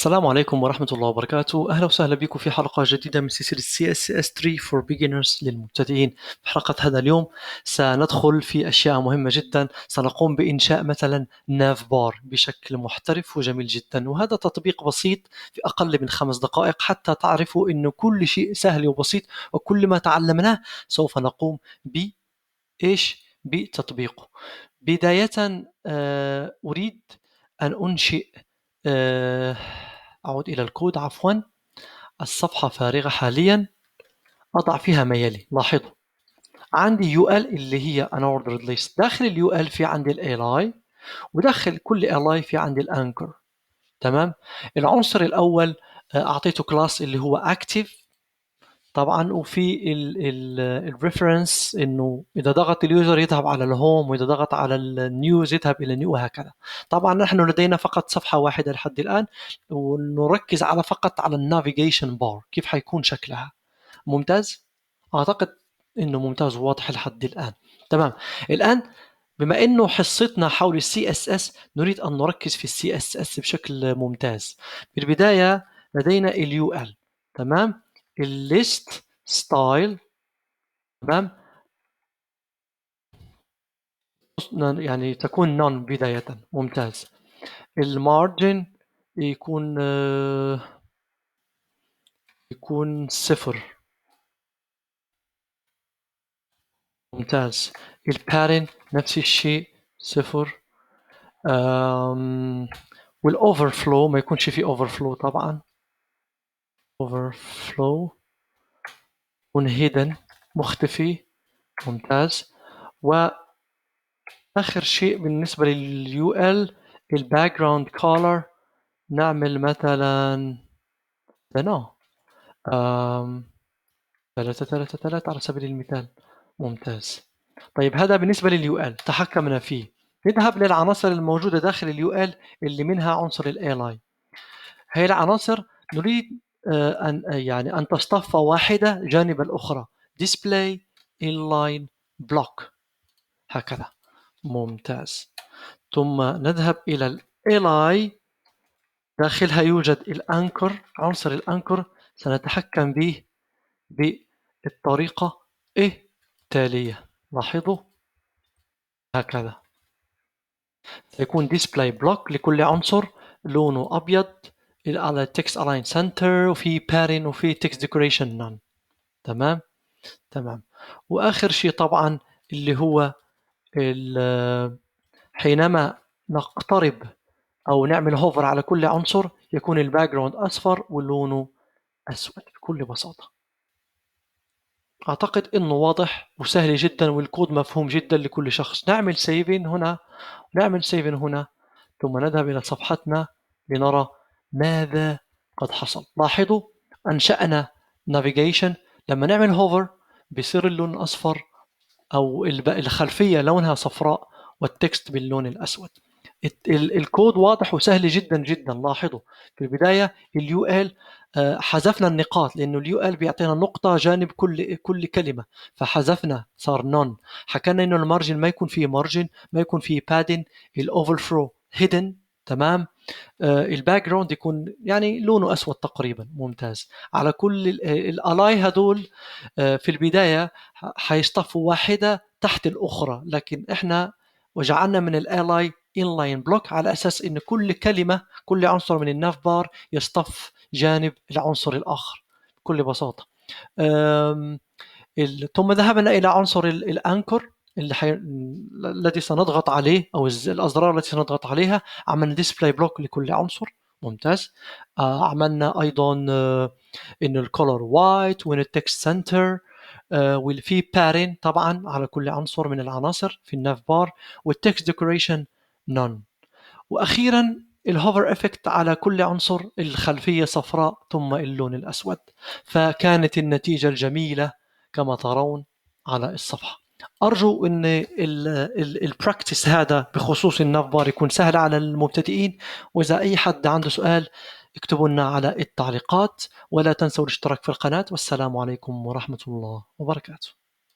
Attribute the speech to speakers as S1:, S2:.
S1: السلام عليكم ورحمة الله وبركاته. أهلا وسهلا بكم في حلقة جديدة من سلسلة CSS3 for beginners للمبتدئين. في حلقة هذا اليوم سندخل في أشياء مهمة جدا. سنقوم بإنشاء مثلا ناف بار بشكل محترف وجميل جدا، وهذا تطبيق بسيط في أقل من 5 دقائق حتى تعرفوا أن كل شيء سهل وبسيط، وكل ما تعلمناه سوف نقوم بتطبيقه. بداية أريد أن أنشئ أعود إلى الكود عفوا. الصفحة فارغة حاليا، أضع فيها ما يلي. لاحظوا عندي UL اللي هي unordered list. داخل الUL في عندي الAli، وداخل كل Li في عندي الأنكر. تمام. العنصر الأول أعطيته كلاس اللي هو active طبعا، وفي الريفرنس انه اذا ضغط اليوزر يذهب على الهوم، واذا ضغط على النيوز يذهب الى نيو، وهكذا. طبعا نحن لدينا فقط صفحة واحدة لحد الآن، ونركز فقط على النافيجيشن بار، كيف حيكون شكلها. ممتاز، اعتقد انه ممتاز وواضح لحد الآن. تمام. الآن بما انه حصتنا حول CSS، نريد ان نركز في CSS بشكل ممتاز. بالبداية لدينا الUL. تمام. الليست ستايل. تمام، يعني تكون نون بداية. ممتاز. المارجن يكون 0. ممتاز. البارن نفس الشيء 0. والاوفرفلو ما يكونش فيه اوفرفلو طبعا. اوفرفلو يكون هيدن، مختفي. ممتاز. وآخر شيء بالنسبة لليو ال الباك جراوند كولر نعمل مثلا 3 على سبيل المثال. ممتاز. طيب هذا بالنسبة لليو ال تحكمنا فيه. نذهب للعناصر الموجودة داخل اليو ال اللي منها عنصر الالاي. هي العناصر نريد أن تصطف واحدة جانب الأخرى. display inline block هكذا. ممتاز. ثم نذهب إلى الالاي، داخلها يوجد الأنكر. عنصر الأنكر سنتحكم به بالطريقة التالية. لاحظوا هكذا سيكون display block لكل عنصر لونه أبيض على text align center، وفي padding، وفي text decoration none. تمام. تمام. وآخر شيء طبعا اللي هو حينما نقترب أو نعمل هوفر على كل عنصر يكون الباك جراوند أصفر ولونه أسود بكل بساطة. أعتقد إنه واضح وسهل جدا، والكود مفهوم جدا لكل شخص. نعمل سيفين هنا، نعمل سيفين هنا، ثم نذهب إلى صفحتنا لنرى ماذا قد حصل. لاحظوا أنشأنا navigation. لما نعمل هوفر بيصير اللون أصفر، أو الخلفية لونها صفراء والتكست باللون الأسود. الكود واضح وسهل جدا جدا. لاحظوا في البداية اليو ال حذفنا النقاط، لأنه اليو ال بيعطينا نقطة جانب كل كلمة، فحذفنا صار نون. حكينا إنه المارجن ما يكون فيه مارجن، ما يكون فيه بادين. الأوفرفلو هيدن. تمام. الباك جراوند يكون يعني لونه أسود تقريبا. ممتاز. على كل الألاي هدول في البداية حيصطفوا واحدة تحت الأخرى، لكن إحنا وجعلنا من الألاي inline block على أساس إن كل كلمة، كل عنصر من الناف بار يصطف جانب العنصر الآخر بكل بساطة. ثم ذهبنا إلى عنصر الأنكر الذي سنضغط عليه، أو الأزرار التي سنضغط عليها. عملنا display block لكل عنصر. ممتاز. عملنا أيضا إن الcolor white، وإن التكست سنتر، وفي padding طبعا على كل عنصر من العناصر في الناف بار، والتكست decoration none. وأخيرا الهوفر افكت على كل عنصر، الخلفية صفراء ثم اللون الأسود. فكانت النتيجة الجميلة كما ترون على الصفحة. أرجو أن البراكتس هذا بخصوص الناف بار يكون سهل على المبتدئين، وإذا أي حد عنده سؤال اكتبوا لنا على التعليقات، ولا تنسوا الاشتراك في القناة. والسلام عليكم ورحمة الله وبركاته.